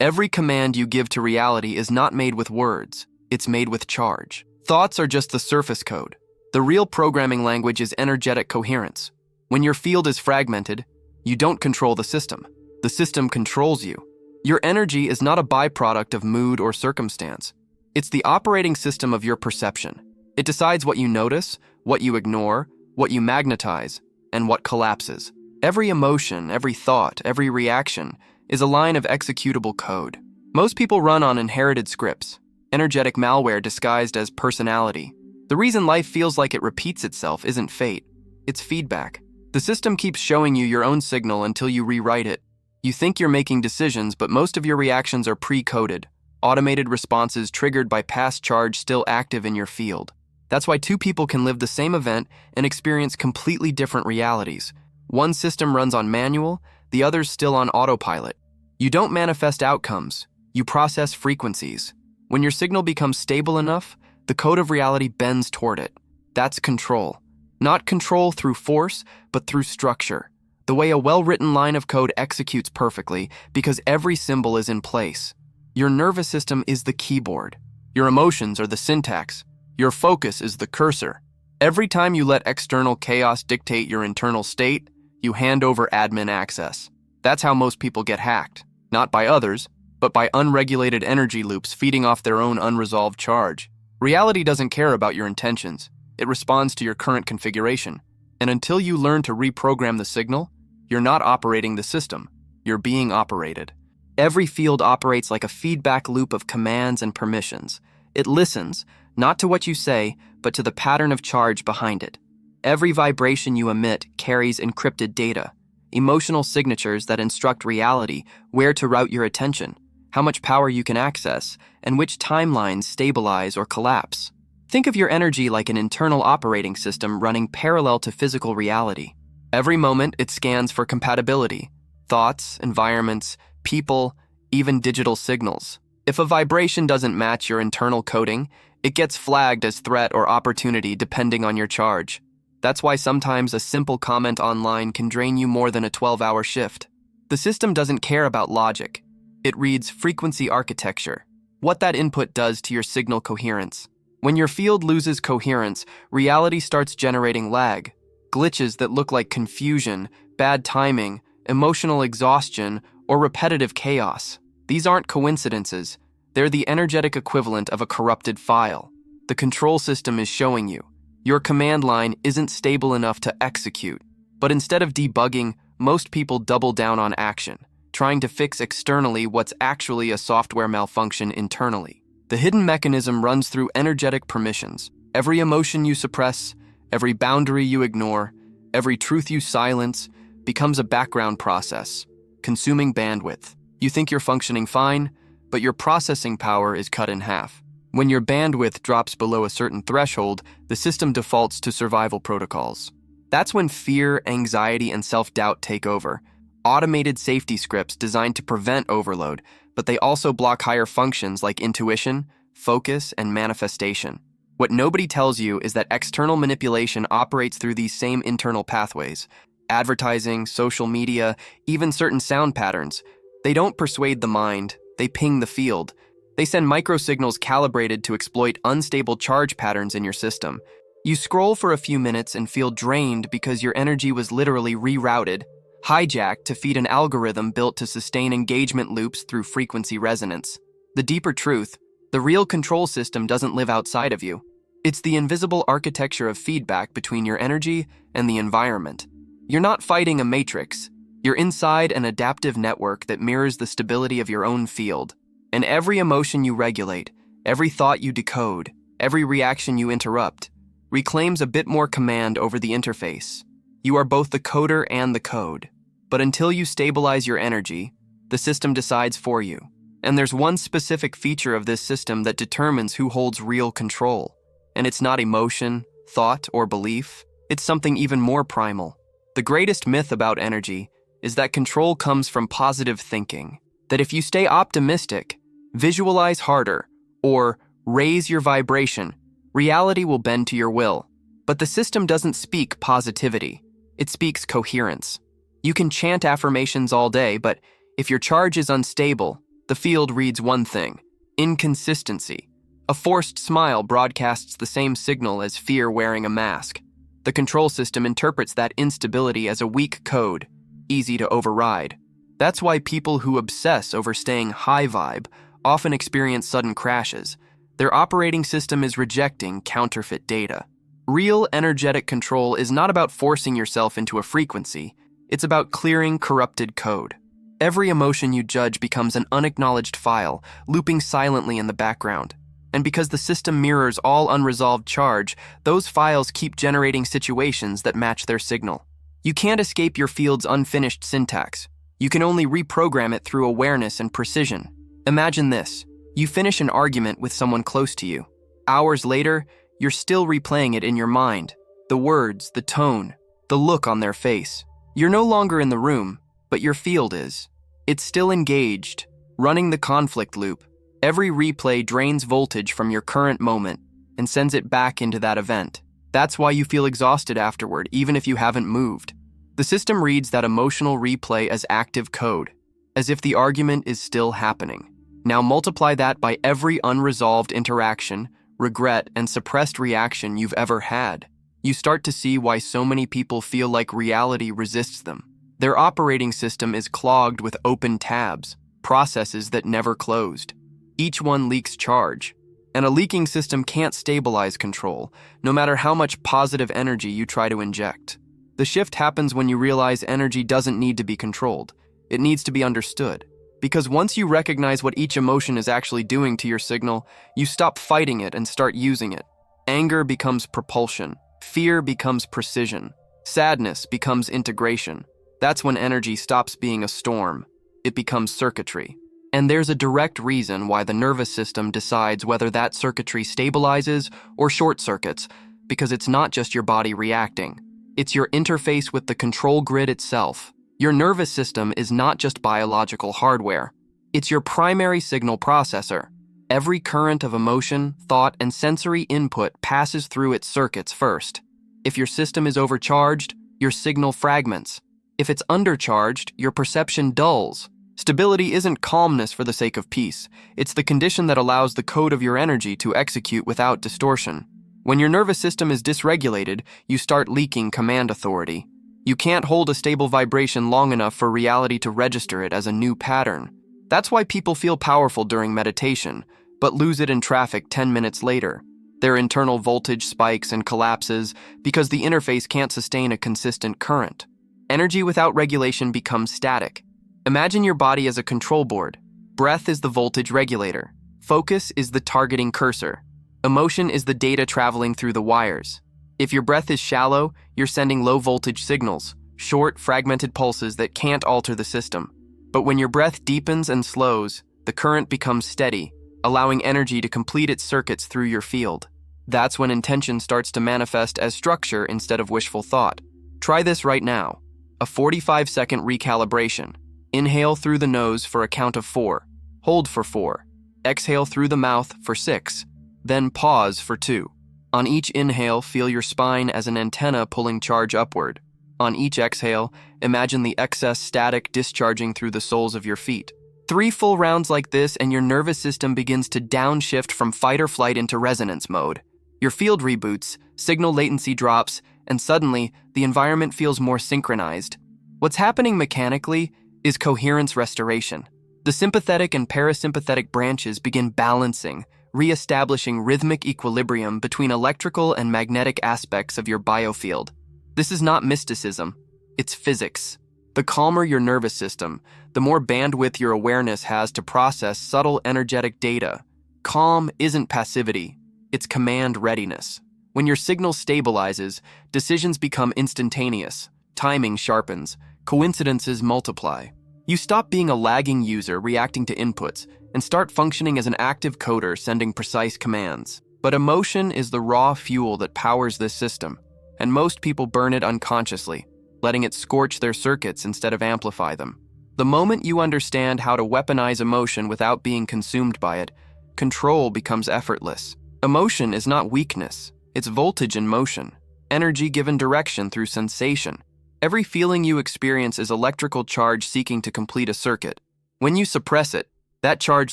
Every command you give to reality is not made with words, it's made with charge. Thoughts are just the surface code. The real programming language is energetic coherence. When your field is fragmented, you don't control the system controls you. Your energy is not a byproduct of mood or circumstance. It's the operating system of your perception. It decides what you notice, what you ignore, what you magnetize, and what collapses. Every emotion, every thought, every reaction is a line of executable code. Most people run on inherited scripts, energetic malware disguised as personality. The reason life feels like it repeats itself isn't fate, it's feedback. The system keeps showing you your own signal until you rewrite it. You think you're making decisions, but most of your reactions are pre-coded, automated responses triggered by past charge still active in your field. That's why two people can live the same event and experience completely different realities. One system runs on manual, the other's still on autopilot. You don't manifest outcomes, you process frequencies. When your signal becomes stable enough, the code of reality bends toward it. That's control. Not control through force, but through structure. The way a well-written line of code executes perfectly because every symbol is in place. Your nervous system is the keyboard. Your emotions are the syntax. Your focus is the cursor. Every time you let external chaos dictate your internal state, you hand over admin access. That's how most people get hacked. Not by others, but by unregulated energy loops feeding off their own unresolved charge. Reality doesn't care about your intentions. It responds to your current configuration. And until you learn to reprogram the signal, you're not operating the system. You're being operated. Every field operates like a feedback loop of commands and permissions. It listens, not to what you say, but to the pattern of charge behind it. Every vibration you emit carries encrypted data, emotional signatures that instruct reality where to route your attention, how much power you can access, and which timelines stabilize or collapse. Think of your energy like an internal operating system running parallel to physical reality. Every moment, it scans for compatibility, thoughts, environments, people, even digital signals. If a vibration doesn't match your internal coding, it gets flagged as threat or opportunity depending on your charge. That's why sometimes a simple comment online can drain you more than a 12-hour shift. The system doesn't care about logic. It reads frequency architecture, what that input does to your signal coherence. When your field loses coherence, reality starts generating lag, glitches that look like confusion, bad timing, emotional exhaustion, or repetitive chaos. These aren't coincidences. They're the energetic equivalent of a corrupted file. The control system is showing you. Your command line isn't stable enough to execute. But instead of debugging, most people double down on action, trying to fix externally what's actually a software malfunction internally. The hidden mechanism runs through energetic permissions. Every emotion you suppress, every boundary you ignore, every truth you silence becomes a background process, consuming bandwidth. You think you're functioning fine, but your processing power is cut in half. When your bandwidth drops below a certain threshold, the system defaults to survival protocols. That's when fear, anxiety, and self-doubt take over. Automated safety scripts designed to prevent overload, but they also block higher functions like intuition, focus, and manifestation. What nobody tells you is that external manipulation operates through these same internal pathways. Advertising, social media, even certain sound patterns. They don't persuade the mind, they ping the field. They send microsignals calibrated to exploit unstable charge patterns in your system. You scroll for a few minutes and feel drained because your energy was literally rerouted, hijacked to feed an algorithm built to sustain engagement loops through frequency resonance. The deeper truth, the real control system doesn't live outside of you. It's the invisible architecture of feedback between your energy and the environment. You're not fighting a matrix. You're inside an adaptive network that mirrors the stability of your own field. And every emotion you regulate, every thought you decode, every reaction you interrupt, reclaims a bit more command over the interface. You are both the coder and the code. But until you stabilize your energy, the system decides for you. And there's one specific feature of this system that determines who holds real control. And it's not emotion, thought, or belief. It's something even more primal. The greatest myth about energy is that control comes from positive thinking. That if you stay optimistic, visualize harder, or raise your vibration, reality will bend to your will. But the system doesn't speak positivity. It speaks coherence. You can chant affirmations all day, but if your charge is unstable, The field reads one thing: inconsistency. A forced smile broadcasts the same signal as fear wearing a mask. The control system interprets that instability as a weak code, easy to override. That's why people who obsess over staying high vibe often experience sudden crashes. Their operating system is rejecting counterfeit data. Real energetic control is not about forcing yourself into a frequency, it's about clearing corrupted code. Every emotion you judge becomes an unacknowledged file, looping silently in the background. And because the system mirrors all unresolved charge, those files keep generating situations that match their signal. You can't escape your field's unfinished syntax. You can only reprogram it through awareness and precision. Imagine this: you finish an argument with someone close to you. Hours later, you're still replaying it in your mind. The words, the tone, the look on their face. You're no longer in the room, but your field is. It's still engaged, running the conflict loop. Every replay drains voltage from your current moment and sends it back into that event. That's why you feel exhausted afterward, even if you haven't moved. The system reads that emotional replay as active code, as if the argument is still happening. Now multiply that by every unresolved interaction, regret, and suppressed reaction you've ever had. You start to see why so many people feel like reality resists them. Their operating system is clogged with open tabs, processes that never closed. Each one leaks charge, and a leaking system can't stabilize control, no matter how much positive energy you try to inject. The shift happens when you realize energy doesn't need to be controlled. It needs to be understood. Because once you recognize what each emotion is actually doing to your signal, you stop fighting it and start using it. Anger becomes propulsion. Fear becomes precision. Sadness becomes integration. That's when energy stops being a storm. It becomes circuitry. And there's a direct reason why the nervous system decides whether that circuitry stabilizes or short circuits, because it's not just your body reacting. It's your interface with the control grid itself. Your nervous system is not just biological hardware. It's your primary signal processor. Every current of emotion, thought, and sensory input passes through its circuits first. If your system is overcharged, your signal fragments. If it's undercharged, your perception dulls. Stability isn't calmness for the sake of peace. It's the condition that allows the code of your energy to execute without distortion. When your nervous system is dysregulated, you start leaking command authority. You can't hold a stable vibration long enough for reality to register it as a new pattern. That's why people feel powerful during meditation, but lose it in traffic 10 minutes later. Their internal voltage spikes and collapses because the interface can't sustain a consistent current. Energy without regulation becomes static. Imagine your body as a control board. Breath is the voltage regulator. Focus is the targeting cursor. Emotion is the data traveling through the wires. If your breath is shallow, you're sending low voltage signals, short, fragmented pulses that can't alter the system. But when your breath deepens and slows, the current becomes steady, allowing energy to complete its circuits through your field. That's when intention starts to manifest as structure instead of wishful thought. Try this right now. A 45-second recalibration. Inhale through the nose for a count of 4. Hold for 4. Exhale through the mouth for 6. Then pause for 2. On each inhale, feel your spine as an antenna pulling charge upward. On each exhale, imagine the excess static discharging through the soles of your feet. 3 full rounds like this and your nervous system begins to downshift from fight or flight into resonance mode. Your field reboots, signal latency drops, and suddenly, the environment feels more synchronized. What's happening mechanically is coherence restoration. The sympathetic and parasympathetic branches begin balancing, re-establishing rhythmic equilibrium between electrical and magnetic aspects of your biofield. This is not mysticism, it's physics. The calmer your nervous system, the more bandwidth your awareness has to process subtle energetic data. Calm isn't passivity, it's command readiness. When your signal stabilizes, decisions become instantaneous, timing sharpens, coincidences multiply. You stop being a lagging user reacting to inputs and start functioning as an active coder sending precise commands. But emotion is the raw fuel that powers this system, and most people burn it unconsciously, letting it scorch their circuits instead of amplify them. The moment you understand how to weaponize emotion without being consumed by it, control becomes effortless. Emotion is not weakness, it's voltage in motion, energy given direction through sensation. Every feeling you experience is electrical charge seeking to complete a circuit. When you suppress it, That charge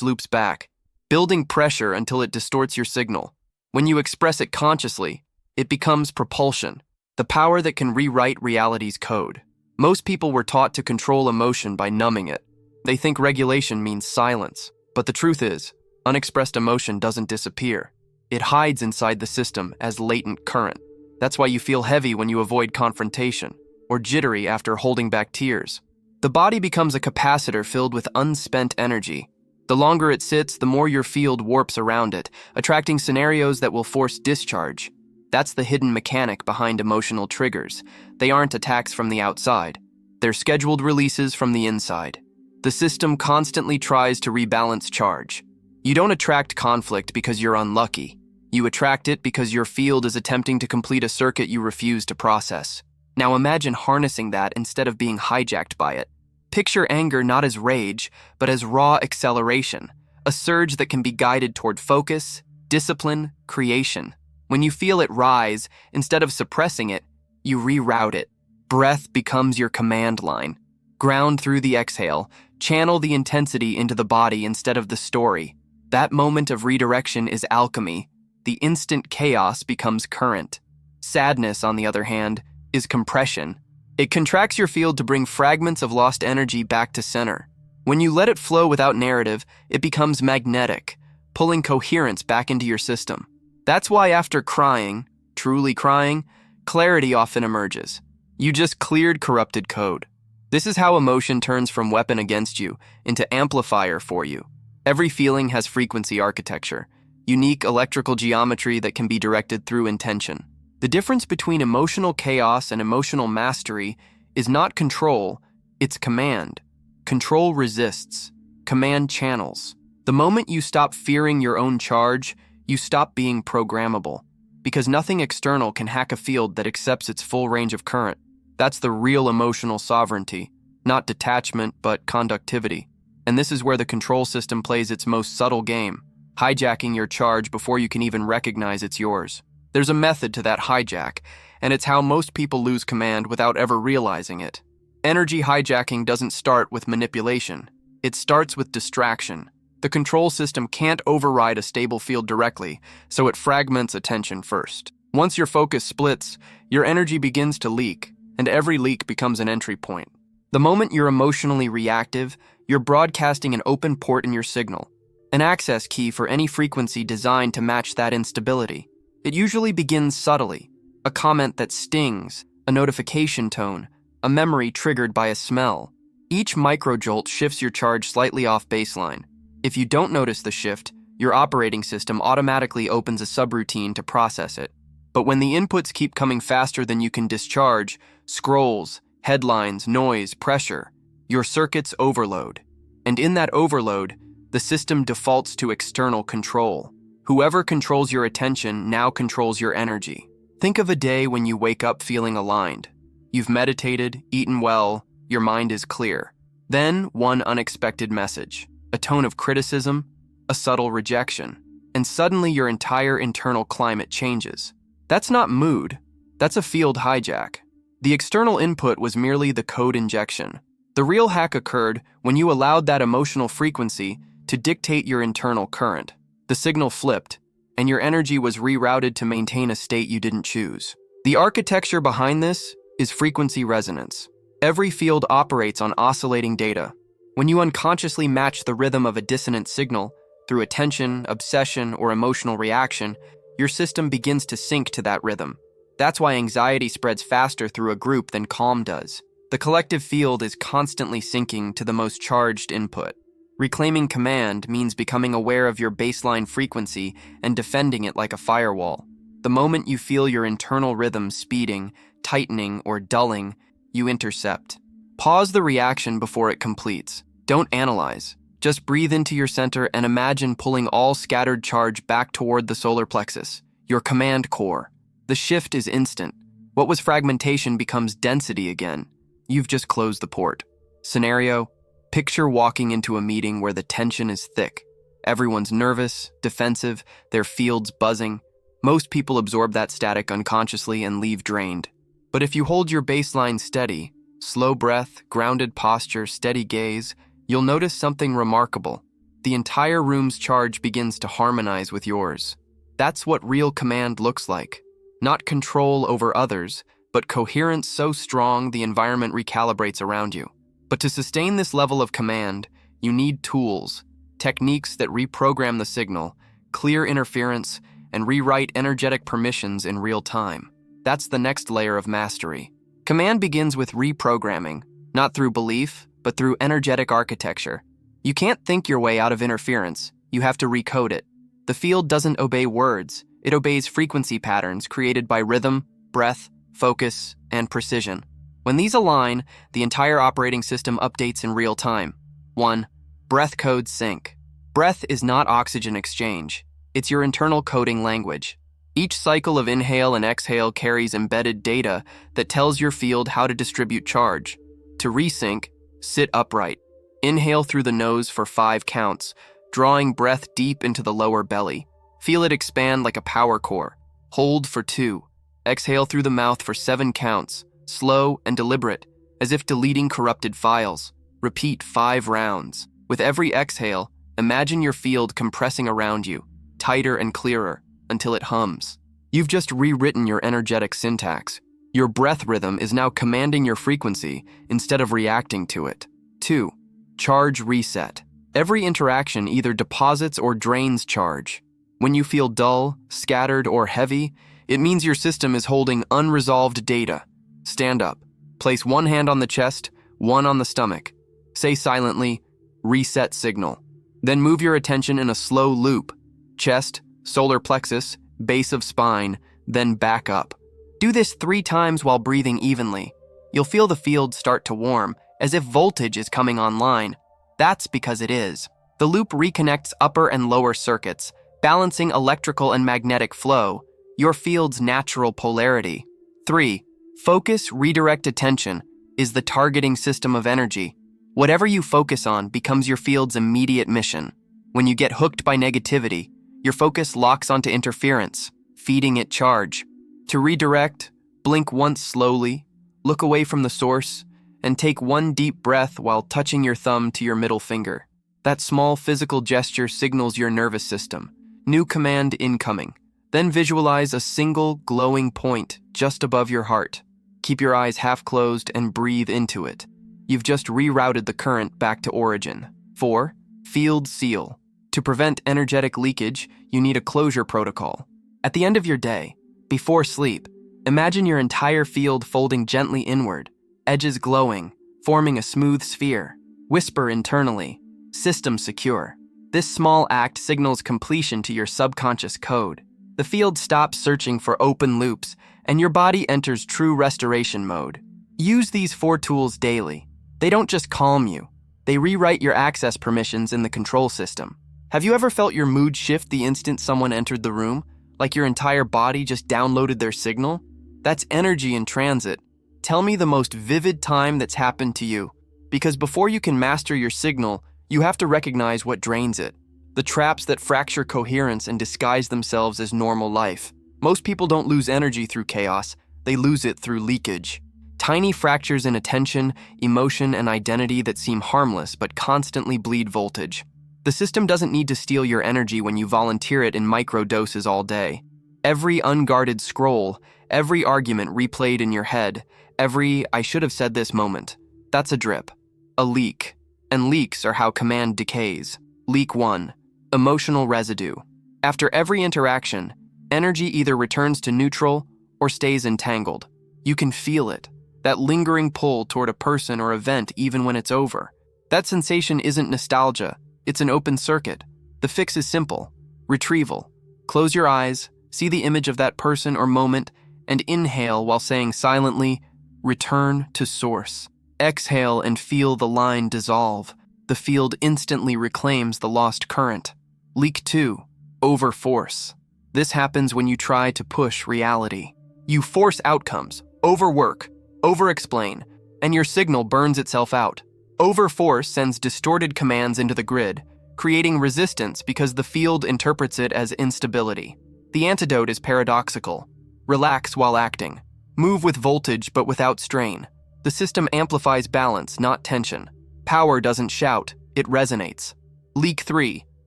loops back, building pressure until it distorts your signal. When you express it consciously, it becomes propulsion, the power that can rewrite reality's code. Most people were taught to control emotion by numbing it. They think regulation means silence, but the truth is, unexpressed emotion doesn't disappear. It hides inside the system as latent current. That's why you feel heavy when you avoid confrontation, or jittery after holding back tears. The body becomes a capacitor filled with unspent energy. The longer it sits, the more your field warps around it, attracting scenarios that will force discharge. That's the hidden mechanic behind emotional triggers. They aren't attacks from the outside. They're scheduled releases from the inside. The system constantly tries to rebalance charge. You don't attract conflict because you're unlucky. You attract it because your field is attempting to complete a circuit you refuse to process. Now imagine harnessing that instead of being hijacked by it. Picture anger not as rage, but as raw acceleration, a surge that can be guided toward focus, discipline, creation. When you feel it rise, instead of suppressing it, you reroute it. Breath becomes your command line. Ground through the exhale, channel the intensity into the body instead of the story. That moment of redirection is alchemy. The instant chaos becomes current. Sadness, on the other hand, is compression. It contracts your field to bring fragments of lost energy back to center. When you let it flow without narrative, it becomes magnetic, pulling coherence back into your system. That's why after crying, truly crying, clarity often emerges. You just cleared corrupted code. This is how emotion turns from weapon against you into amplifier for you. Every feeling has frequency architecture, unique electrical geometry that can be directed through intention. The difference between emotional chaos and emotional mastery is not control, it's command. Control resists. Command channels. The moment you stop fearing your own charge, you stop being programmable. Because nothing external can hack a field that accepts its full range of current. That's the real emotional sovereignty, not detachment, but conductivity. And this is where the control system plays its most subtle game, hijacking your charge before you can even recognize it's yours. There's a method to that hijack, and it's how most people lose command without ever realizing it. Energy hijacking doesn't start with manipulation. It starts with distraction. The control system can't override a stable field directly, so it fragments attention first. Once your focus splits, your energy begins to leak, and every leak becomes an entry point. The moment you're emotionally reactive, you're broadcasting an open port in your signal, an access key for any frequency designed to match that instability. It usually begins subtly, a comment that stings, a notification tone, a memory triggered by a smell. Each microjolt shifts your charge slightly off baseline. If you don't notice the shift, your operating system automatically opens a subroutine to process it. But when the inputs keep coming faster than you can discharge, scrolls, headlines, noise, pressure, your circuits overload. And in that overload, the system defaults to external control. Whoever controls your attention now controls your energy. Think of a day when you wake up feeling aligned. You've meditated, eaten well, your mind is clear. Then one unexpected message, a tone of criticism, a subtle rejection, and suddenly your entire internal climate changes. That's not mood, that's a field hijack. The external input was merely the code injection. The real hack occurred when you allowed that emotional frequency to dictate your internal current. The signal flipped, and your energy was rerouted to maintain a state you didn't choose. The architecture behind this is frequency resonance. Every field operates on oscillating data. When you unconsciously match the rhythm of a dissonant signal through attention, obsession, or emotional reaction, your system begins to sync to that rhythm. That's why anxiety spreads faster through a group than calm does. The collective field is constantly syncing to the most charged input. Reclaiming command means becoming aware of your baseline frequency and defending it like a firewall. The moment you feel your internal rhythm speeding, tightening, or dulling, you intercept. Pause the reaction before it completes. Don't analyze. Just breathe into your center and imagine pulling all scattered charge back toward the solar plexus, your command core. The shift is instant. What was fragmentation becomes density again. You've just closed the port. Scenario: picture walking into a meeting where the tension is thick. Everyone's nervous, defensive, their fields buzzing. Most people absorb that static unconsciously and leave drained. But if you hold your baseline steady, slow breath, grounded posture, steady gaze, you'll notice something remarkable. the entire room's charge begins to harmonize with yours. That's what real command looks like. Not control over others, but coherence so strong the environment recalibrates around you. But to sustain this level of command, you need tools, techniques that reprogram the signal, clear interference, and rewrite energetic permissions in real time. That's the next layer of mastery. Command begins with reprogramming, not through belief, but through energetic architecture. You can't think your way out of interference, you have to recode it. The field doesn't obey words, it obeys frequency patterns created by rhythm, breath, focus, and precision. When these align, the entire operating system updates in real time. 1. Breath code sync. Breath is not oxygen exchange. It's your internal coding language. Each cycle of inhale and exhale carries embedded data that tells your field how to distribute charge. To resync, sit upright. Inhale through the nose for 5 counts, drawing breath deep into the lower belly. Feel it expand like a power core. Hold for 2. Exhale through the mouth for 7 counts, slow and deliberate, as if deleting corrupted files. Repeat 5 rounds. With every exhale, imagine your field compressing around you, tighter and clearer, until it hums. You've just rewritten your energetic syntax. Your breath rhythm is now commanding your frequency instead of reacting to it. 2. Charge reset. Every interaction either deposits or drains charge. When you feel dull, scattered, or heavy, it means your system is holding unresolved data. Stand up. Place one hand on the chest, one on the stomach. Say silently, reset signal. Then move your attention in a slow loop. Chest, solar plexus, base of spine, then back up. Do this 3 times while breathing evenly. You'll feel the field start to warm, as if voltage is coming online. That's because it is. The loop reconnects upper and lower circuits, balancing electrical and magnetic flow, your field's natural polarity. 3. Focus, redirect attention is the targeting system of energy. Whatever you focus on becomes your field's immediate mission. When you get hooked by negativity, your focus locks onto interference, feeding it charge. To redirect, blink once slowly, look away from the source, and take 1 deep breath while touching your thumb to your middle finger. That small physical gesture signals your nervous system. New command incoming. Then visualize a single glowing point just above your heart. Keep your eyes half closed and breathe into it. You've just rerouted the current back to origin. 4. Field seal. To prevent energetic leakage, you need a closure protocol. At the end of your day, before sleep, imagine your entire field folding gently inward, edges glowing, forming a smooth sphere. Whisper internally, system secure. This small act signals completion to your subconscious code. The field stops searching for open loops, and your body enters true restoration mode. Use these 4 tools daily. They don't just calm you, they rewrite your access permissions in the control system. Have you ever felt your mood shift the instant someone entered the room? Like your entire body just downloaded their signal? That's energy in transit. Tell me the most vivid time that's happened to you. Because before you can master your signal, you have to recognize what drains it. The traps that fracture coherence and disguise themselves as normal life. Most people don't lose energy through chaos, they lose it through leakage. Tiny fractures in attention, emotion, and identity that seem harmless but constantly bleed voltage. The system doesn't need to steal your energy when you volunteer it in micro doses all day. Every unguarded scroll, every argument replayed in your head, every "I should have said this" moment, that's a drip, a leak. And leaks are how command decays. Leak 1. Emotional residue. After every interaction, energy either returns to neutral or stays entangled. You can feel it, that lingering pull toward a person or event even when it's over. That sensation isn't nostalgia, it's an open circuit. The fix is simple. Retrieval. Close your eyes, see the image of that person or moment, and inhale while saying silently, "Return to source." Exhale and feel the line dissolve. The field instantly reclaims the lost current. Leak 2. Overforce. This happens when you try to push reality. You force outcomes, overwork, overexplain, and your signal burns itself out. Overforce sends distorted commands into the grid, creating resistance because the field interprets it as instability. The antidote is paradoxical. Relax while acting. Move with voltage but without strain. The system amplifies balance, not tension. Power doesn't shout, it resonates. Leak 3.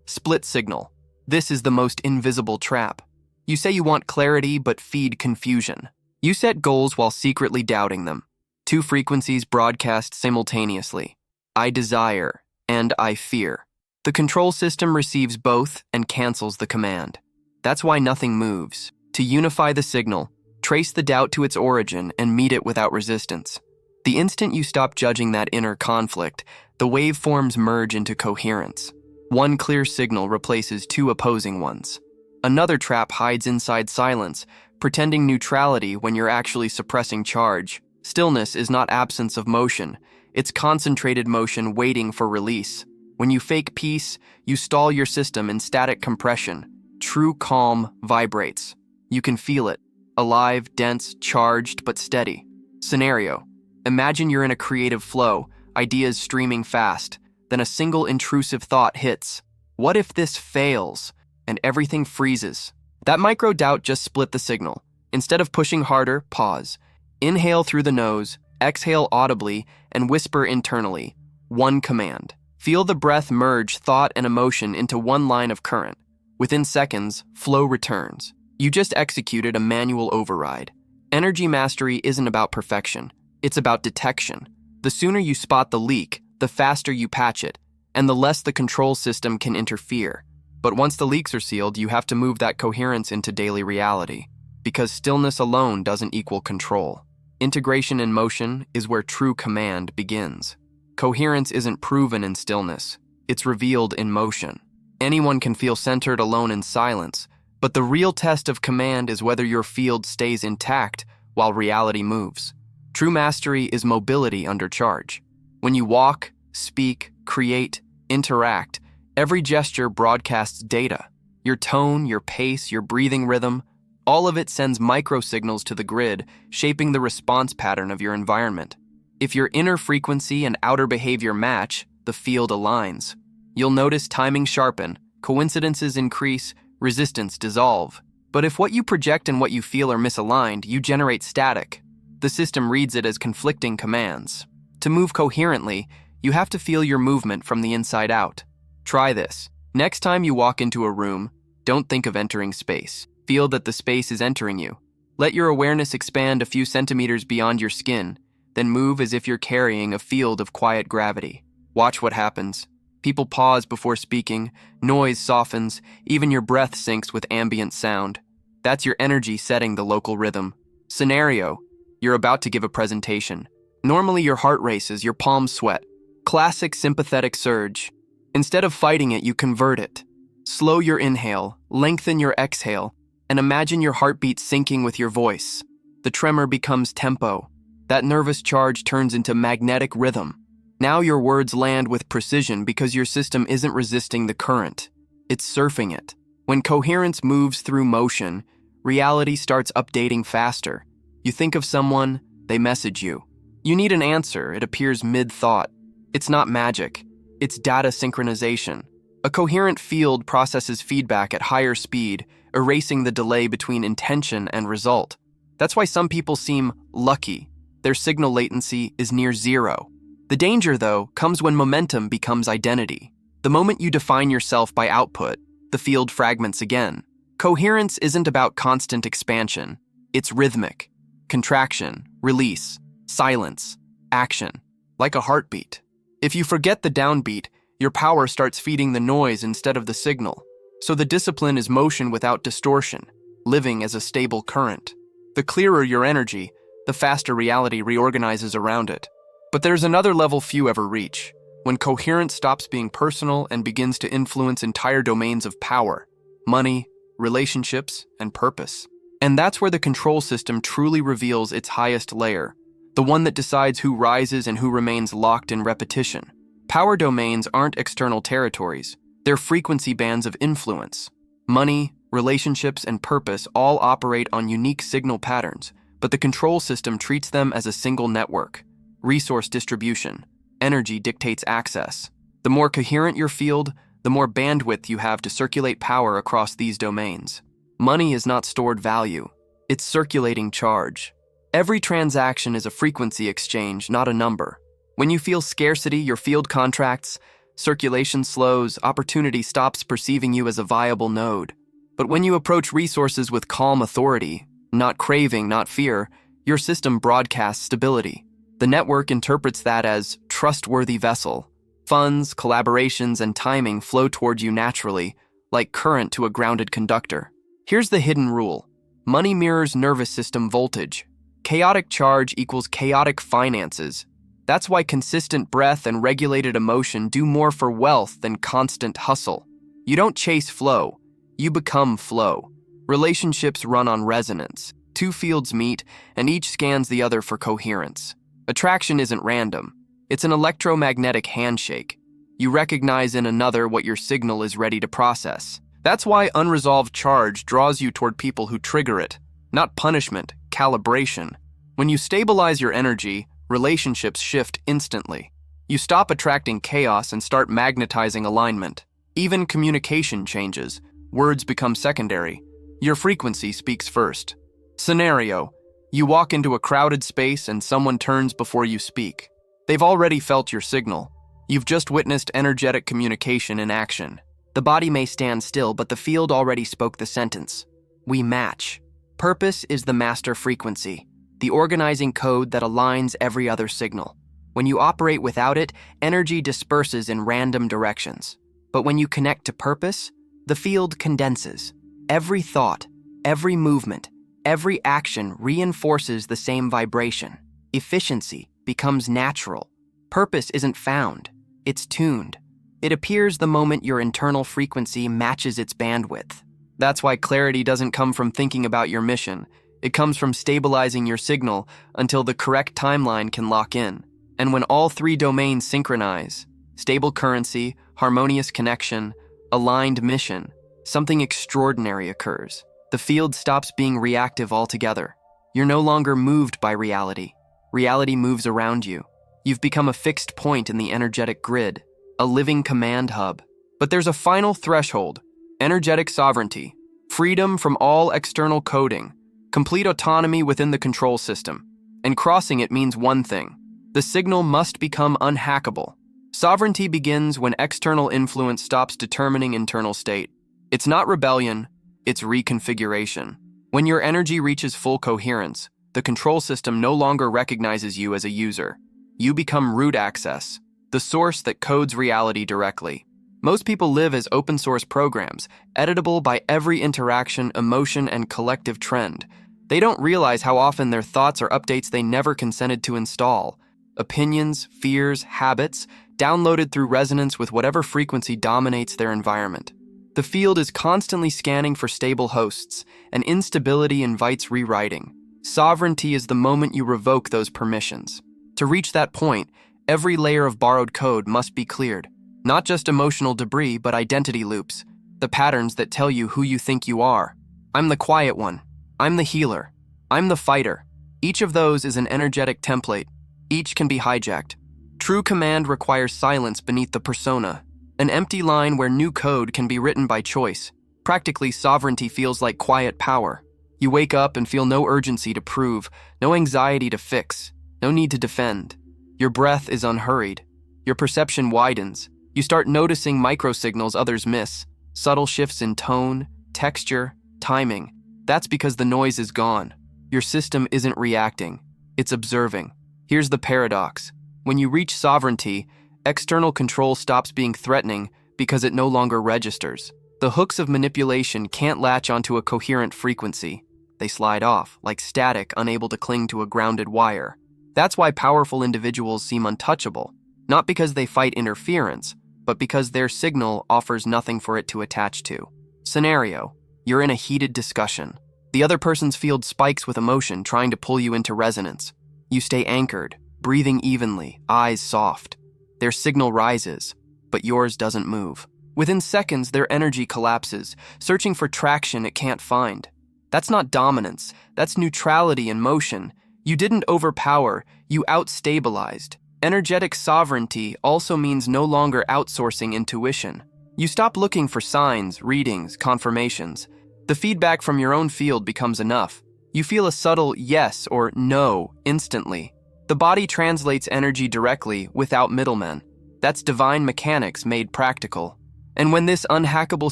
Split signal. This is the most invisible trap. You say you want clarity but feed confusion. You set goals while secretly doubting them. Two frequencies broadcast simultaneously. I desire and I fear. The control system receives both and cancels the command. That's why nothing moves. To unify the signal, trace the doubt to its origin and meet it without resistance. The instant you stop judging that inner conflict, the waveforms merge into coherence. One clear signal replaces two opposing ones. Another trap hides inside silence, pretending neutrality when you're actually suppressing charge. Stillness is not absence of motion. It's concentrated motion waiting for release. When you fake peace, you stall your system in static compression. True calm vibrates. You can feel it. Alive, dense, charged, but steady. Scenario. Imagine you're in a creative flow, ideas streaming fast. Then a single intrusive thought hits. What if this fails? And everything freezes. That micro-doubt just split the signal. Instead of pushing harder, pause. Inhale through the nose, exhale audibly, and whisper internally. One command. Feel the breath merge thought and emotion into one line of current. Within seconds, flow returns. You just executed a manual override. Energy mastery isn't about perfection. It's about detection. The sooner you spot the leak, the faster you patch it, and the less the control system can interfere. But once the leaks are sealed, you have to move that coherence into daily reality. Because stillness alone doesn't equal control. Integration in motion is where true command begins. Coherence isn't proven in stillness. It's revealed in motion. Anyone can feel centered alone in silence, but the real test of command is whether your field stays intact while reality moves. True mastery is mobility under charge. When you walk, speak, create, interact, every gesture broadcasts data. Your tone, your pace, your breathing rhythm, all of it sends microsignals to the grid, shaping the response pattern of your environment. If your inner frequency and outer behavior match, the field aligns. You'll notice timing sharpen, coincidences increase, resistance dissolve. But if what you project and what you feel are misaligned, you generate static. The system reads it as conflicting commands. To move coherently, you have to feel your movement from the inside out. Try this. Next time you walk into a room, don't think of entering space. Feel that the space is entering you. Let your awareness expand a few centimeters beyond your skin, then move as if you're carrying a field of quiet gravity. Watch what happens. People pause before speaking, noise softens, even your breath syncs with ambient sound. That's your energy setting the local rhythm. Scenario: you're about to give a presentation. Normally your heart races, your palms sweat. Classic sympathetic surge. Instead of fighting it, you convert it. Slow your inhale, lengthen your exhale, and imagine your heartbeat syncing with your voice. The tremor becomes tempo. That nervous charge turns into magnetic rhythm. Now your words land with precision because your system isn't resisting the current. It's surfing it. When coherence moves through motion, reality starts updating faster. You think of someone, they message you. You need an answer, it appears mid-thought. It's not magic. It's data synchronization. A coherent field processes feedback at higher speed, erasing the delay between intention and result. That's why some people seem lucky. Their signal latency is near zero. The danger, though, comes when momentum becomes identity. The moment you define yourself by output, the field fragments again. Coherence isn't about constant expansion. It's rhythmic. Contraction, release, silence, action. Like a heartbeat. If you forget the downbeat, your power starts feeding the noise instead of the signal. So the discipline is motion without distortion, living as a stable current. The clearer your energy, the faster reality reorganizes around it. But there's another level few ever reach, when coherence stops being personal and begins to influence entire domains of power, money, relationships, and purpose. And that's where the control system truly reveals its highest layer, the one that decides who rises and who remains locked in repetition. Power domains aren't external territories, they're frequency bands of influence. Money, relationships, and purpose all operate on unique signal patterns, but the control system treats them as a single network. Resource distribution. Energy dictates access. The more coherent your field, the more bandwidth you have to circulate power across these domains. Money is not stored value. It's circulating charge. Every transaction is a frequency exchange, not a number. When you feel scarcity, your field contracts. Circulation slows, opportunity stops perceiving you as a viable node. But when you approach resources with calm authority, not craving, not fear, your system broadcasts stability. The network interprets that as trustworthy vessel. Funds, collaborations, and timing flow toward you naturally, like current to a grounded conductor. Here's the hidden rule. Money mirrors nervous system voltage. Chaotic charge equals chaotic finances. That's why consistent breath and regulated emotion do more for wealth than constant hustle. You don't chase flow, you become flow. Relationships run on resonance. Two fields meet, and each scans the other for coherence. Attraction isn't random. It's an electromagnetic handshake. You recognize in another what your signal is ready to process. That's why unresolved charge draws you toward people who trigger it. Not punishment, calibration. When you stabilize your energy, relationships shift instantly. You stop attracting chaos and start magnetizing alignment. Even communication changes. Words become secondary. Your frequency speaks first. Scenario: you walk into a crowded space and someone turns before you speak. They've already felt your signal. You've just witnessed energetic communication in action. The body may stand still, but the field already spoke the sentence. We match. Purpose is the master frequency, the organizing code that aligns every other signal. When you operate without it, energy disperses in random directions. But when you connect to purpose, the field condenses. Every thought, every movement, every action reinforces the same vibration. Efficiency becomes natural. Purpose isn't found, it's tuned. It appears the moment your internal frequency matches its bandwidth. That's why clarity doesn't come from thinking about your mission. It comes from stabilizing your signal until the correct timeline can lock in. And when all three domains synchronize, stable currency, harmonious connection, aligned mission, something extraordinary occurs. The field stops being reactive altogether. You're no longer moved by reality. Reality moves around you. You've become a fixed point in the energetic grid, a living command hub. But there's a final threshold: energetic sovereignty, freedom from all external coding, complete autonomy within the control system. And crossing it means one thing: the signal must become unhackable. Sovereignty begins when external influence stops determining internal state. It's not rebellion, it's reconfiguration. When your energy reaches full coherence, the control system no longer recognizes you as a user. You become root access, the source that codes reality directly. Most people live as open source programs, editable by every interaction, emotion, and collective trend. They don't realize how often their thoughts are updates they never consented to install. Opinions, fears, habits, downloaded through resonance with whatever frequency dominates their environment. The field is constantly scanning for stable hosts, and instability invites rewriting. Sovereignty is the moment you revoke those permissions. To reach that point, every layer of borrowed code must be cleared. Not just emotional debris, but identity loops, the patterns that tell you who you think you are. I'm the quiet one. I'm the healer. I'm the fighter. Each of those is an energetic template. Each can be hijacked. True command requires silence beneath the persona, an empty line where new code can be written by choice. Practically, sovereignty feels like quiet power. You wake up and feel no urgency to prove, no anxiety to fix, no need to defend. Your breath is unhurried. Your perception widens. You start noticing microsignals others miss, subtle shifts in tone, texture, timing. That's because the noise is gone. Your system isn't reacting, it's observing. Here's the paradox. When you reach sovereignty, external control stops being threatening because it no longer registers. The hooks of manipulation can't latch onto a coherent frequency. They slide off, like static unable to cling to a grounded wire. That's why powerful individuals seem untouchable, not because they fight interference, but because their signal offers nothing for it to attach to. Scenario: you're in a heated discussion. The other person's field spikes with emotion, trying to pull you into resonance. You stay anchored, breathing evenly, eyes soft. Their signal rises, but yours doesn't move. Within seconds, their energy collapses, searching for traction it can't find. That's not dominance, that's neutrality in motion. You didn't overpower, you outstabilized. Energetic sovereignty also means no longer outsourcing intuition. You stop looking for signs, readings, confirmations. The feedback from your own field becomes enough. You feel a subtle yes or no instantly. The body translates energy directly without middlemen. That's divine mechanics made practical. And when this unhackable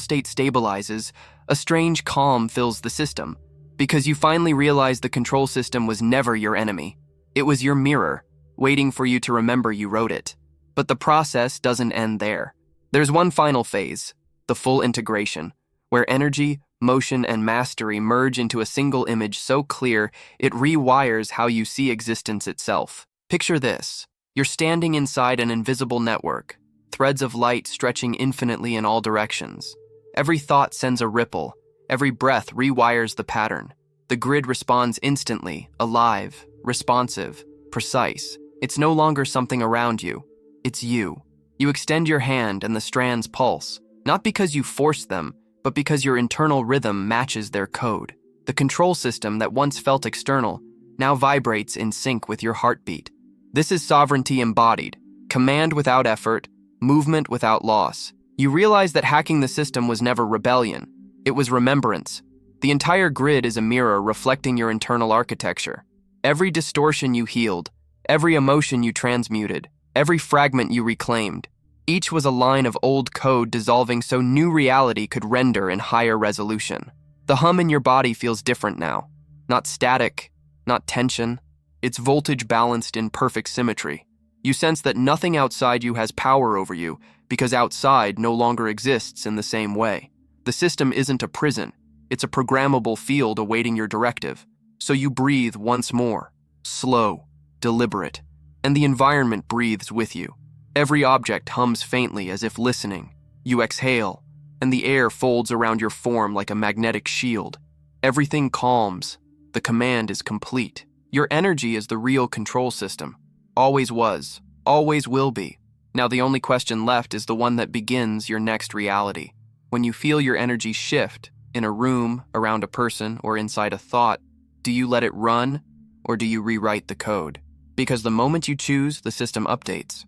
state stabilizes, a strange calm fills the system, because you finally realize the control system was never your enemy. It was your mirror, waiting for you to remember you wrote it. But the process doesn't end there. There's one final phase, the full integration, where energy, motion, and mastery merge into a single image so clear it rewires how you see existence itself. Picture this. You're standing inside an invisible network, threads of light stretching infinitely in all directions. Every thought sends a ripple. Every breath rewires the pattern. The grid responds instantly, alive, responsive, precise. It's no longer something around you. It's you. You extend your hand and the strands pulse, not because you forced them, but because your internal rhythm matches their code. The control system that once felt external now vibrates in sync with your heartbeat. This is sovereignty embodied, command without effort, movement without loss. You realize that hacking the system was never rebellion. It was remembrance. The entire grid is a mirror reflecting your internal architecture. Every distortion you healed, every emotion you transmuted, every fragment you reclaimed, each was a line of old code dissolving so new reality could render in higher resolution. The hum in your body feels different now. Not static, not tension. It's voltage balanced in perfect symmetry. You sense that nothing outside you has power over you because outside no longer exists in the same way. The system isn't a prison. It's a programmable field awaiting your directive. So you breathe once more, slow, deliberate, and the environment breathes with you. Every object hums faintly as if listening. You exhale, and the air folds around your form like a magnetic shield. Everything calms. The command is complete. Your energy is the real control system. Always was, always will be. Now the only question left is the one that begins your next reality. When you feel your energy shift, in a room, around a person, or inside a thought, do you let it run, or do you rewrite the code? Because the moment you choose, the system updates.